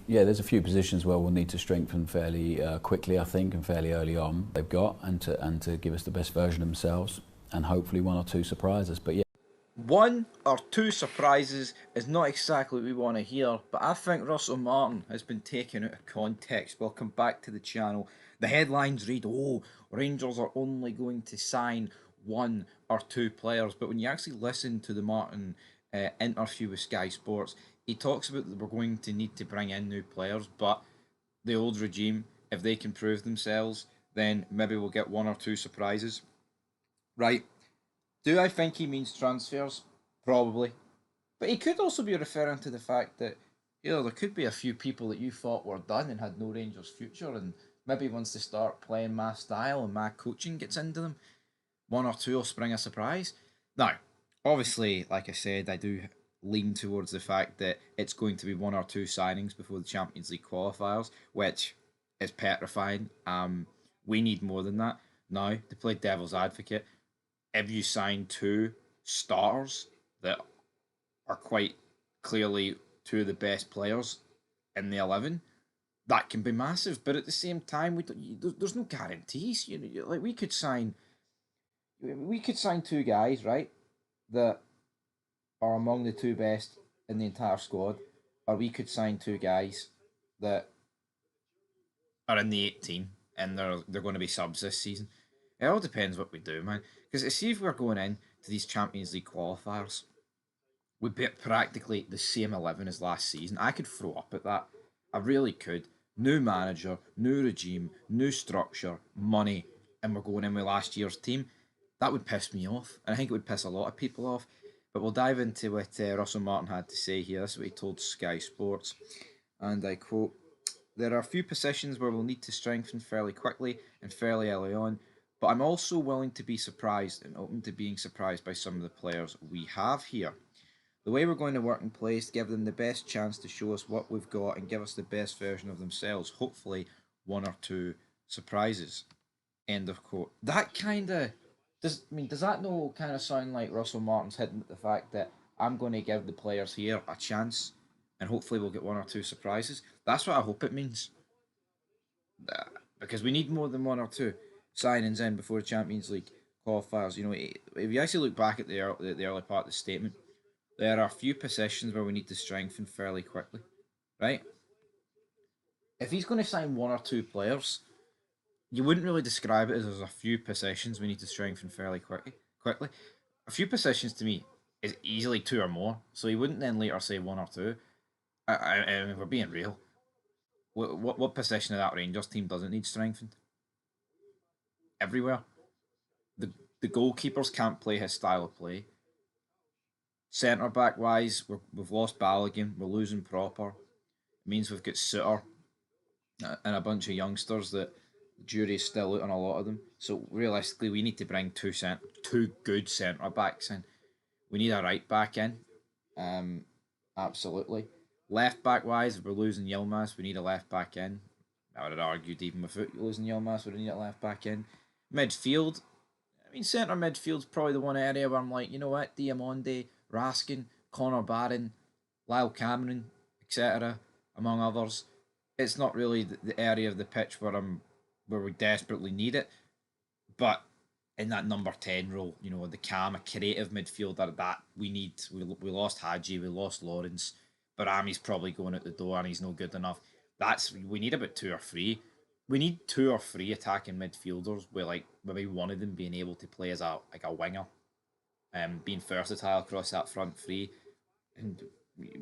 there's a few positions where we'll need to strengthen fairly quickly, I think, and fairly early on. They've got and to give us the best version of themselves, and hopefully one or two surprises. But yeah. One or two surprises is not exactly what we want to hear, but I think Russell Martin has been taken out of context. Welcome back to the channel. The headlines read, oh, Rangers are only going to sign one or two players, but when you actually listen to the Martin interview with Sky Sports, he talks about that we're going to need to bring in new players, but the old regime, if they can prove themselves, then maybe we'll get one or two surprises. Right. Do I think he means transfers? Probably. But he could also be referring to the fact that, there could be a few people that you thought were done and had no Rangers future, and maybe once they start playing my style and my coaching gets into them, one or two will spring a surprise. Now, obviously, like I said, I do lean towards the fact that it's going to be one or two signings before the Champions League qualifiers, which is petrifying. We need more than that. Now, to play devil's advocate, if you sign two starters that are quite clearly two of the best players in the 11, that can be massive. But at the same time, there's no guarantees. Like we could sign two guys, right, that are among the two best in the entire squad, or we could sign two guys that are in the 18 and they're going to be subs this season. It all depends what we do, man. Because see if we're going in to these Champions League qualifiers, we bet practically the same 11 as last season. I could throw up at that. I really could. New manager, new regime, new structure, money, and we're going in with last year's team. That would piss me off. And I think it would piss a lot of people off. But we'll dive into what Russell Martin had to say here. This is what he told Sky Sports. And I quote, "There are a few positions where we'll need to strengthen fairly quickly and fairly early on, but I'm also willing to be surprised and open to being surprised by some of the players we have here. The way we're going to work in place, give them the best chance to show us what we've got and give us the best version of themselves. Hopefully, one or two surprises." End of quote. That kind of does that no kind of sound like Russell Martin's hitting at the fact that I'm going to give the players here a chance and hopefully we'll get one or two surprises? That's what I hope it means. Because we need more than one or two signings in before the Champions League qualifiers. If you actually look back at the early part of the statement, there are a few positions where we need to strengthen fairly quickly, right? If he's going to sign one or two players, you wouldn't really describe it as there's a few positions we need to strengthen fairly quickly. A few positions to me is easily two or more, so he wouldn't then later say one or two. I mean, we're being real. What position of that Rangers team doesn't need strengthened? Everywhere. The goalkeepers can't play his style of play. Centre back wise, we've lost Balogun. We're losing Proper. It means we've got Suter and a bunch of youngsters that the jury's still out on a lot of them. So realistically, we need to bring two good centre backs in. We need a right back in. Absolutely. Left back wise, if we're losing Yilmaz, we need a left back in. I would have argued even without losing Yilmaz, we need a left back in. Midfield, I mean, centre midfield's probably the one area where I'm like, you know what, Diamonde, Raskin, Connor Barron, Lyle Cameron, etc., among others. It's not really the area of the pitch where we desperately need it, but in that number 10 role, the calm, a creative midfielder that we need. We lost Hadji, we lost Lawrence, but Barami's probably going out the door and he's no good enough. We need about two or three. We need two or three attacking midfielders with like maybe one of them being able to play as a winger, being versatile across that front three. And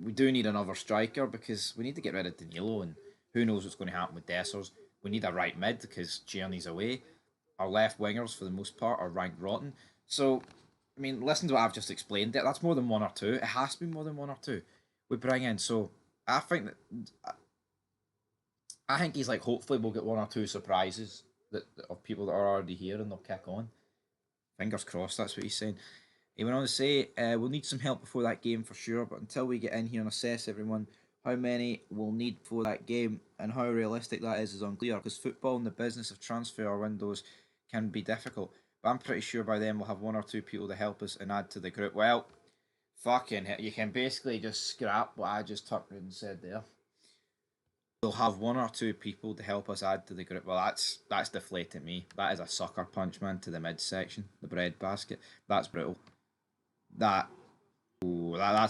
we do need another striker because we need to get rid of Danilo, and who knows what's going to happen with Dessers. We need a right mid because Tierney's away. Our left wingers, for the most part, are ranked rotten. So, I mean, listen to what I've just explained. That's more than one or two. It has to be more than one or two we bring in. So, I think he's like, hopefully we'll get one or two surprises of people that are already here and they'll kick on. Fingers crossed, that's what he's saying. He went on to say, we'll need some help before that game for sure, but until we get in here and assess everyone, how many we'll need for that game and how realistic that is unclear, because football and the business of transfer windows can be difficult. But I'm pretty sure by then we'll have one or two people to help us and add to the group. Well, fucking hell, you can basically just scrap what I just tucked and said there. we'll have one or two people to help us add to the group. Well, that's deflating me. That is a sucker punch, man, to the midsection, the breadbasket. That's brutal. That's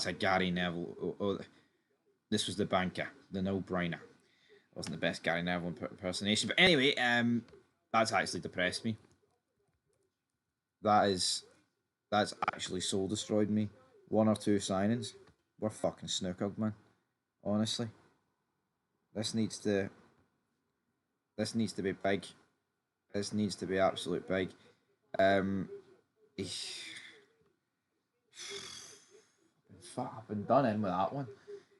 a Gary Neville. This was the banker, the no-brainer. It wasn't the best Gary Neville impersonation, but anyway, that's actually depressed me. That's actually soul destroyed me. One or two signings, we're fucking snookered, man. Honestly, this needs to be big. This needs to be absolute big. Um, I've been done in with that one.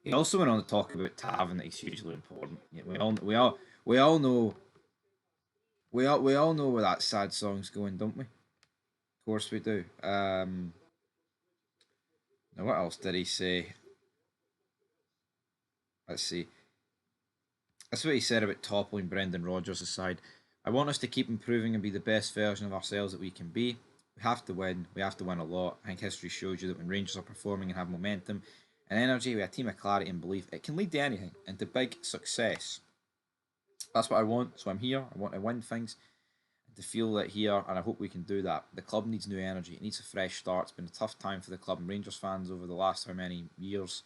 He also went on to talk about Tavern, that he's hugely important. Yeah, we all know where that sad song's going, don't we? Of course we do. Now what else did he say? Let's see. That's what he said about toppling Brendan Rodgers aside. I want us to keep improving and be the best version of ourselves that we can be. We have to win. We have to win a lot. I think history shows you that when Rangers are performing and have momentum and energy, we have a team of clarity and belief. It can lead to anything and to big success. That's what I want. So I'm here. I want to win things, to feel that here, and I hope we can do that. The club needs new energy. It needs a fresh start. It's been a tough time for the club and Rangers fans over the last how many years.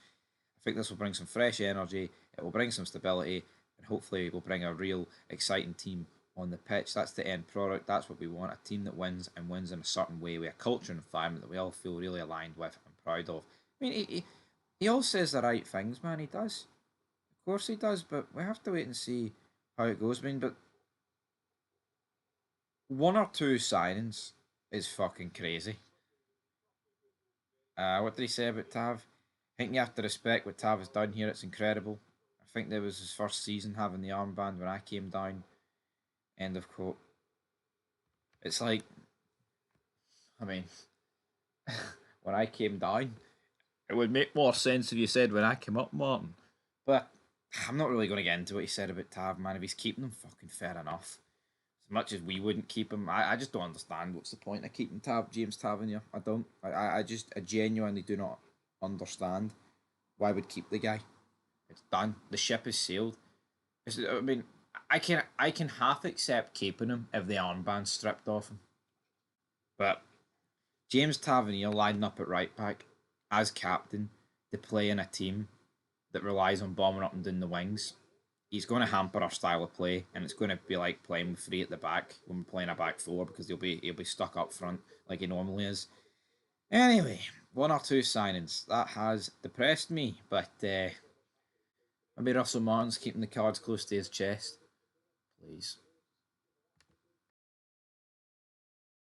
I think this will bring some fresh energy. It will bring some stability, and hopefully it will bring a real exciting team on the pitch. That's the end product. That's what we want. A team that wins and wins in a certain way, with a culture and environment that we all feel really aligned with and proud of. I mean, he all says the right things, man. He does. Of course he does, but we have to wait and see how it goes. I mean, but one or two signings is fucking crazy. What did he say about Tav? I think you have to respect what Tav has done here. It's incredible. I think that was his first season having the armband when I came down. End of quote. It's like, I mean, when I came down, it would make more sense if you said when I came up, Martin. But I'm not really going to get into what he said about Tav, man. If he's keeping him, fucking fair enough. As much as we wouldn't keep him, I just don't understand what's the point of keeping James Tavernier. I don't. I genuinely do not understand why would keep the guy. It's done. The ship is sailed. I mean, I can half accept keeping him if the armband's stripped off him. But James Tavernier lining up at right back as captain to play in a team that relies on bombing up and down the wings, he's going to hamper our style of play, and it's going to be like playing with three at the back when we're playing a back four, because he'll be stuck up front like he normally is. Anyway, one or two signings that has depressed me, but maybe Russell Martin's keeping the cards close to his chest, please.